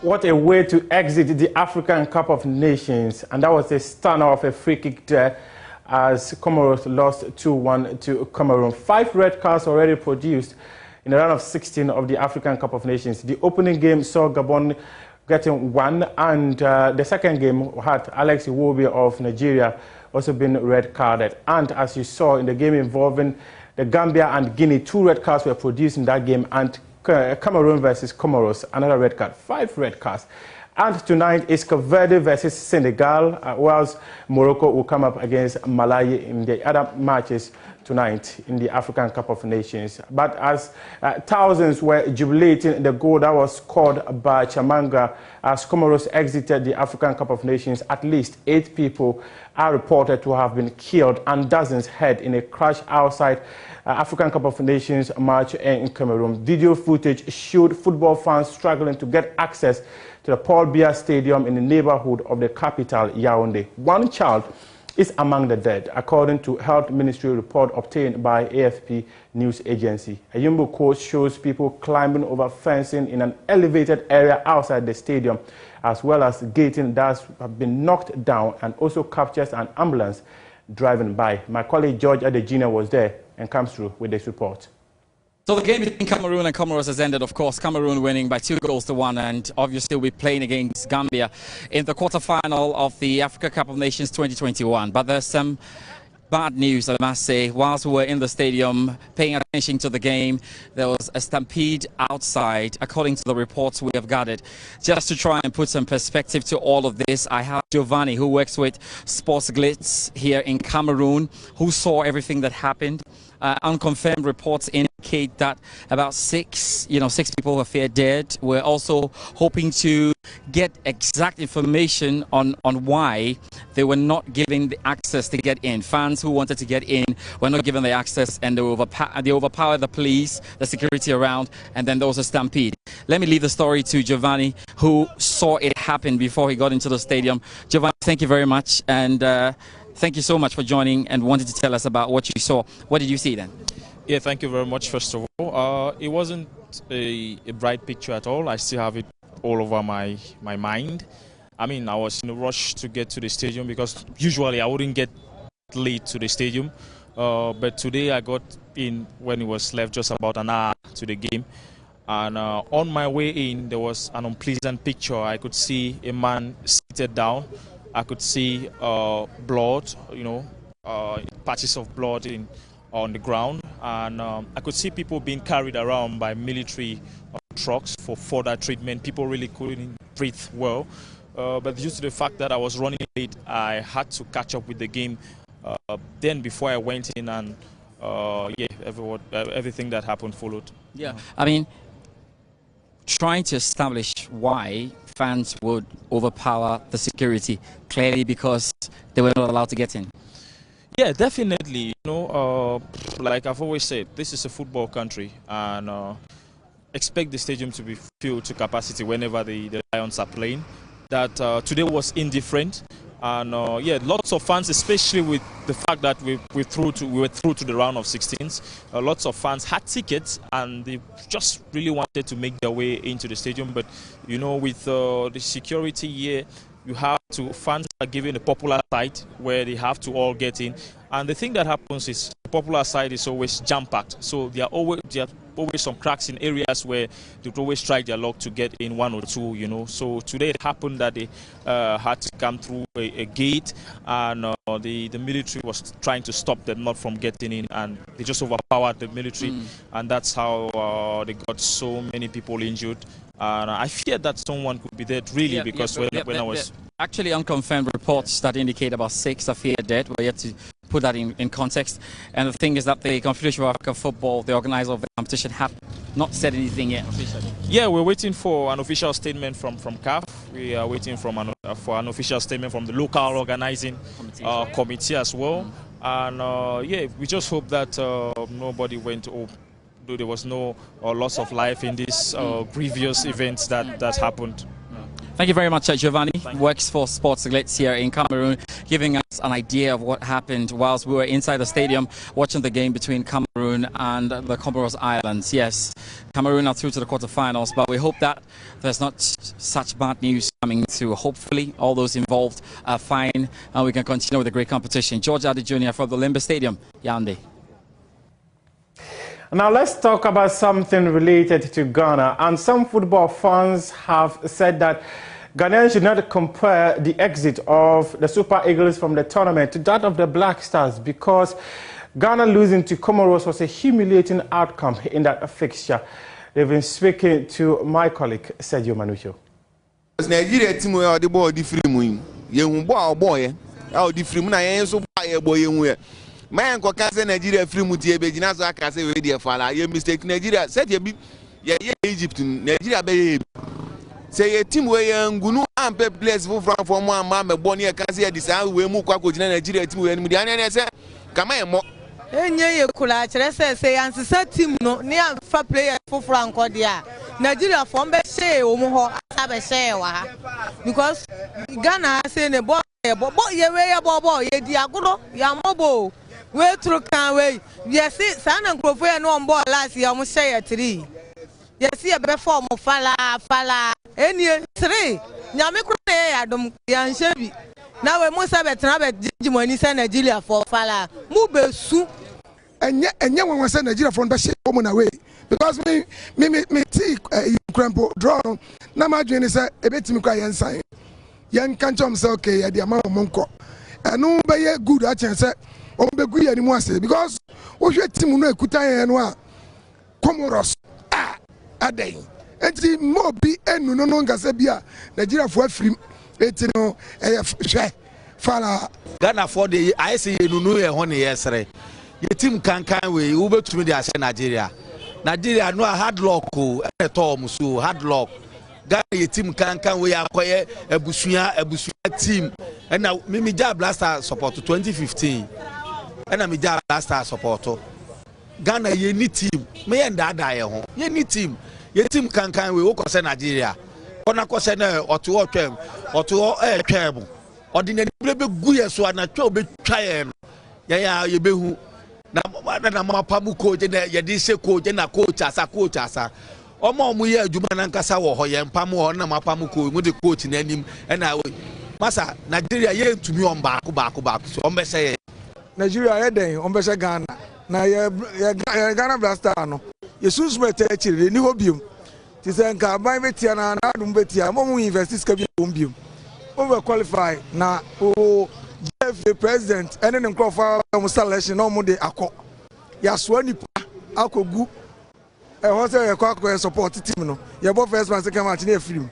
what a way to exit the African Cup of Nations. And that was a stunner of a free kick there as Comoros lost 2-1 to Cameroon. 5 red cards already produced in the round of 16 of the African Cup of Nations. The opening game saw Gabon getting 1, and the second game had Alex Iwobi of Nigeria also been red carded. And as you saw in the game involving the Gambia and Guinea, 2 red cards were produced in that game, and Cameroon versus Comoros, another red card, 5 red cards. And tonight is Cape Verde versus Senegal, whilst Morocco will come up against Malawi in the other matches tonight in the African Cup of Nations. But as thousands were jubilating the goal that was scored by Chamanga as Comoros exited the African Cup of Nations, at least 8 people are reported to have been killed and dozens hurt in a crash outside African Cup of Nations match in Cameroon. Video footage showed football fans struggling to get access to the Paul Biya Stadium in the neighborhood of the capital, Yaoundé. 1 child is among the dead, according to Health Ministry report obtained by AFP news agency. A Yumbo quote shows people climbing over fencing in an elevated area outside the stadium, as well as gating that have been knocked down, and also captures an ambulance driving by. My colleague George Adejina was there and comes through with this report. So the game between Cameroon and Comoros has ended, of course. Cameroon winning by 2-1, and obviously we're playing against Gambia in the quarterfinal of the Africa Cup of Nations 2021. But there's some bad news, I must say. Whilst we were in the stadium paying attention to the game, there was a stampede outside, according to the reports we have gathered. Just to try and put some perspective to all of this, I have Giovanni, who works with Sports Glitz here in Cameroon, who saw everything that happened. Unconfirmed reports indicate that about 6 people were feared dead. We're also hoping to get exact information on why they were not given the access to get in. Fans who wanted to get in were not given the access, and they overpowered the police, the security around, and then there was a stampede. Let me leave the story to Giovanni, who saw it happen before he got into the stadium. Giovanni, thank you very much, and thank you so much for joining and wanted to tell us about what you saw. What did you see then? Yeah, thank you very much, first of all. It wasn't a bright picture at all. I still have it all over my mind. I mean, I was in a rush to get to the stadium because usually I wouldn't get late to the stadium. But today I got in when it was left just about an hour to the game. And on my way in, there was an unpleasant picture. I could see a man seated down. I could see blood, patches of blood on the ground, and I could see people being carried around by military trucks for further treatment. People really couldn't breathe well, but due to the fact that I was running late, I had to catch up with the game. Then before I went in, and everything that happened followed. Yeah, I mean, trying to establish why fans would overpower the security, clearly because they were not allowed to get in. Yeah, definitely. Like I've always said, this is a football country, and expect the stadium to be filled to capacity whenever the Lions are playing. That today was indifferent, and lots of fans, especially with the fact that we were through to the round of 16s. Lots of fans had tickets, and they just really wanted to make their way into the stadium. But with the security here, fans are given a popular site where they have to all get in, and the thing that happens is the popular site is always jam-packed. So there are always some cracks in areas where they would always strike their luck to get in 1 or 2. So today it happened that they had to come through a gate, and the military was trying to stop them not from getting in, and they just overpowered the military, and that's how they got so many people injured. And I feared that someone could be dead, really, because when I was... Actually, unconfirmed reports that indicate about 6 are feared dead. We're yet to put that in context. And the thing is that the Confederation of African Football, the organizer of the competition, have not said anything yet officially. Yeah, we're waiting for an official statement from CAF. We are waiting for an official statement from the local organizing committee as well. And we just hope that nobody went over. There was no loss of life in this grievous events that happened. Thank you very much, Giovanni. Works for Sports Outlets here in Cameroon, giving us an idea of what happened whilst we were inside the stadium watching the game between Cameroon and the Comoros Islands. Yes, Cameroon are through to the quarterfinals, but we hope that there's not such bad news coming through. Hopefully, all those involved are fine and we can continue with the great competition. George Adi Jr. from the Olembe Stadium, Yaoundé. Now let's talk about something related to Ghana. And some football fans have said that Ghanaians should not compare the exit of the Super Eagles from the tournament to that of the Black Stars, because Ghana losing to Comoros was a humiliating outcome in that fixture. They've been speaking to my colleague Sergio Manucho. Nigeria team were the ball different. You boy, how different I so boy. Man, Kokase Nigeria free mutie be jina so aka say we dey fala. You mistake Nigeria. Said you be Egypt, Nigeria be. Say a team wey ngunu ampe place for from one man me boni aka say this we mu kwa ko jina Nigeria team we ni dey say kama mo. Enye ye kula kire say ansesa team no ne amfa player for Franco dia. Nigeria from be share o mu ho asa be share wa ha. Because Ghana say ne ball ye we ye ball ye di agodo ya mobo. We through can we yes san nkrofo no on ball last year mo share 3 yes e be form fala eni 3 nyame kro na ya dom ya nhebi na we mo sabe tena be jimoni say Nigeria for fala mu be su enye won say Nigeria for be share mo na we because me ti Ukraine draw na ma dwen say e betimi kwa yen san yen kan chom say okay ya dia ma mo nko enu be ye good a chen say Olembe ya ni mu ase because wo hwe team no ekuta yen no a Comoros aden enti mo bi enu no ngase bia Nigeria fo afrim eti no hwe fala Ghana for the I say enu no ye ho ne yesre ye team kankan we wo betumi de ase Nigeria no hard luck o e to muso hard luck Ghana ye team kankan we akoye ebusua team and now me ja blaster support 2015 and I'm a last support. Ghana, ye need team. Me and Dada, ye need team. Ye team can we walk on Nigeria. On a question or to all term or to all air terrible. Ordinary good so I'm not be trying. Yeah, you be who now. My pamu coach and ye did say coach and a coach as a coach as a. O mo mu ye adwuma na nkasa wo ho ye mpam ho na mapam ko mu de coach na anim na masa Nigeria ye ntumi on baako so on be say Nigeria eden on be say Ghana na ye Ghana Blaster no ye susme te chire ni hobium ti say nka ban betia na adum betia mo mu university ska bi hobium o be qualify na o GFA president ene ne nkrofa mo selection no mo de akọ ya so nipa akogu e ho say ye kwa support team no ye bo first man second match na film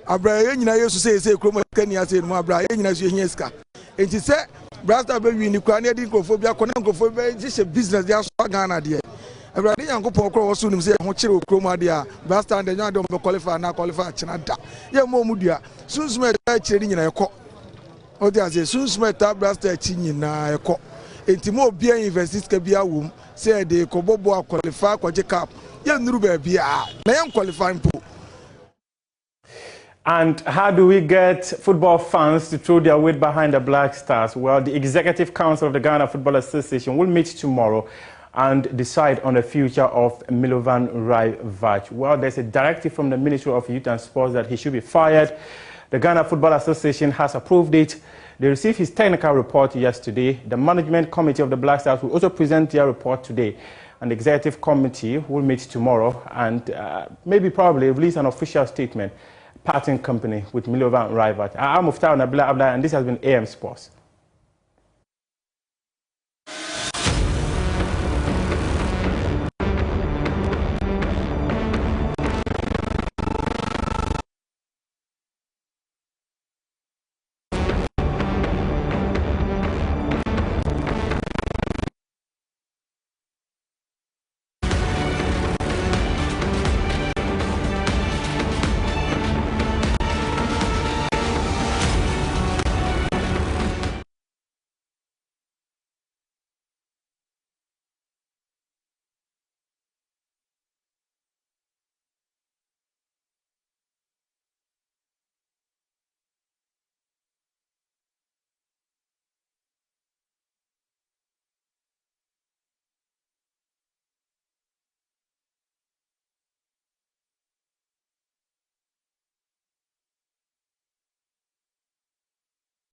abra ye nyina yesu say kromo kani ase no abra ye nyina so ye ska enti say Blaster be win kwa na di nkrofobia kona nkrofobia ji business dia so Ghana de abra ni yankopon kro wo so nim say ho kire kromo de a Blaster and nya de mo qualify na qualify china da ye mo mu dua sunsume da kire nyina ekọ o de ase sunsume ta Blaster chi nyina ekọ enti mo bia university ka bia wom say de ko bobo qualify ko je cap ye nuru ba bia na yan qualify mpo. And how do we get football fans to throw their weight behind the Black Stars? Well, the Executive Council of the Ghana Football Association will meet tomorrow and decide on the future of Milovan Raivac. Well, there's a directive from the Ministry of Youth and Sports that he should be fired. The Ghana Football Association has approved it. They received his technical report yesterday. The Management Committee of the Black Stars will also present their report today. And the Executive Committee will meet tomorrow and probably release an official statement parting company with Milovan Raivac. I'm Muftau Nabila Abdullah, and this has been AM Sports.